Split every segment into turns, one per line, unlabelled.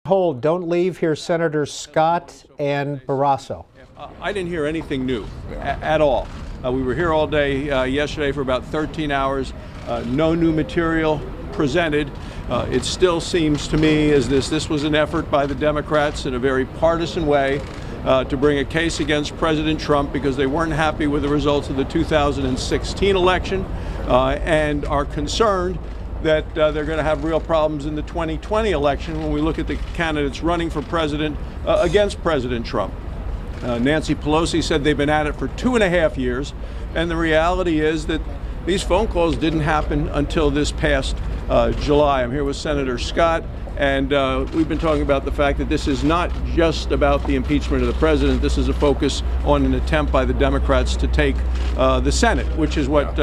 Hold, don't leave. Here's Senators Scott and Barrasso.
I didn't hear anything new at all. We were here all day yesterday for about 13 hours. No new material presented. It still seems to me as this was an effort by the Democrats in a very partisan way to bring a case against President Trump because they weren't happy with the results of the 2016 election and are concerned that they're going to have real problems in the 2020 election when we look at the candidates running for president against President Trump. Nancy Pelosi said they've been at it for 2.5 years, and the reality is that these phone calls didn't happen until this past July. I'm here with Senator Scott, and we've been talking about the fact that this is not just about the impeachment of the president. This is a focus on an attempt by the Democrats to take the Senate, which is what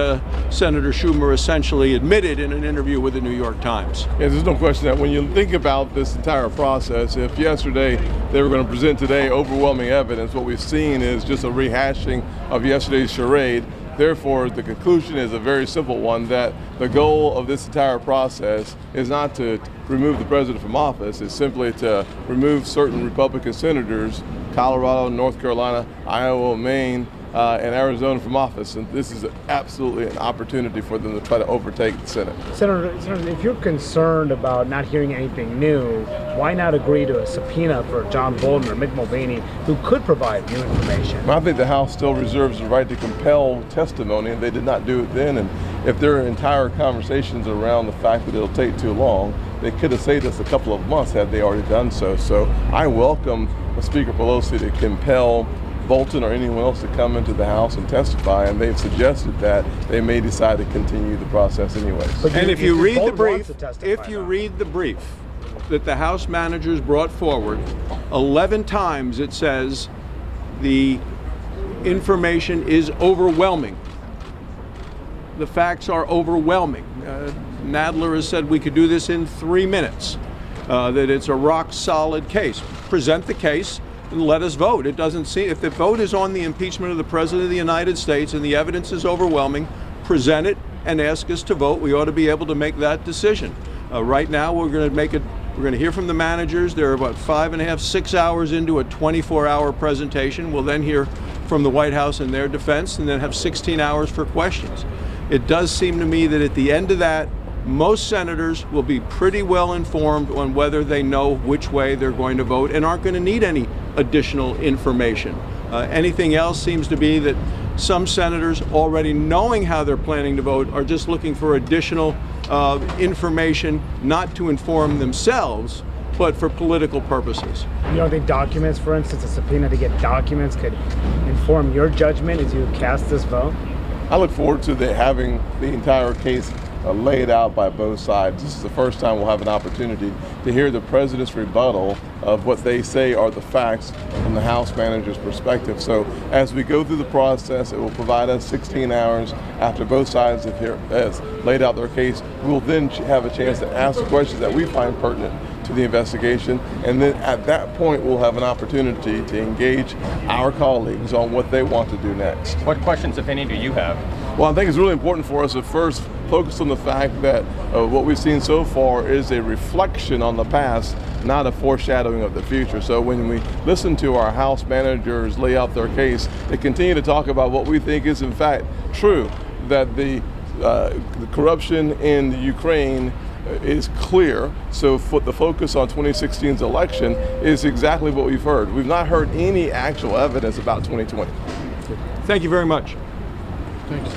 Senator Schumer essentially admitted in an interview with the New York Times.
Yeah, there's no question that when you think about this entire process, if yesterday they were going to present today overwhelming evidence, what we've seen is just a rehashing of yesterday's charade. Therefore, the conclusion is a very simple one, that the goal of this entire process is not to remove the president from office, it's simply to remove certain Republican senators, Colorado, North Carolina, Iowa, Maine, and Arizona from office. And this is absolutely an opportunity for them to try to overtake the Senate.
Senator, if you're concerned about not hearing anything new, why not agree to a subpoena for John Bolton or Mick Mulvaney, who could provide new information?
I think the House still reserves the right to compel testimony, and they did not do it then. And if there are entire conversations around the fact that it'll take too long, they could have saved us a couple of months had they already done so. So I welcome Speaker Pelosi to compel Bolton or anyone else to come into the House and testify, and they've suggested that they may decide to continue the process anyway.
And if you read the brief, that the House managers brought forward, 11 times it says the information is overwhelming. The facts are overwhelming. Nadler has said we could do this in 3 minutes, that it's a rock solid case. Present the case and let us vote. It doesn't seem, if the vote is on the impeachment of the President of the United States and the evidence is overwhelming, present it and ask us to vote. We ought to be able to make that decision. Right now we're going to hear from the managers. They're about 5.5, 6 hours into a 24-hour presentation. We'll then hear from the White House in their defense and then have 16 hours for questions. It does seem to me that at the end of that, most senators will be pretty well informed on whether they know which way they're going to vote and aren't going to need any additional information. Anything else seems to be that some senators, already knowing how they're planning to vote, are just looking for additional information, not to inform themselves, but for political purposes.
You don't think documents, for instance, a subpoena to get documents could inform your judgment as you cast this vote?
I look forward to having the entire case laid out by both sides. This is the first time we'll have an opportunity to hear the president's rebuttal of what they say are the facts from the House manager's perspective. So as we go through the process, it will provide us 16 hours after both sides have laid out their case. We'll then have a chance to ask the questions that we find pertinent to the investigation, and then at that point we'll have an opportunity to engage our colleagues on what they want to do next.
What questions, if any, do you have?
Well, I think it's really important for us to first focus on the fact that what we've seen so far is a reflection on the past, not a foreshadowing of the future. So when we listen to our House managers lay out their case, they continue to talk about what we think is in fact true, that the corruption in the Ukraine is clear. So for the focus on 2016's election is exactly what we've heard. We've not heard any actual evidence about 2020.
Thank you very much.
Thanks.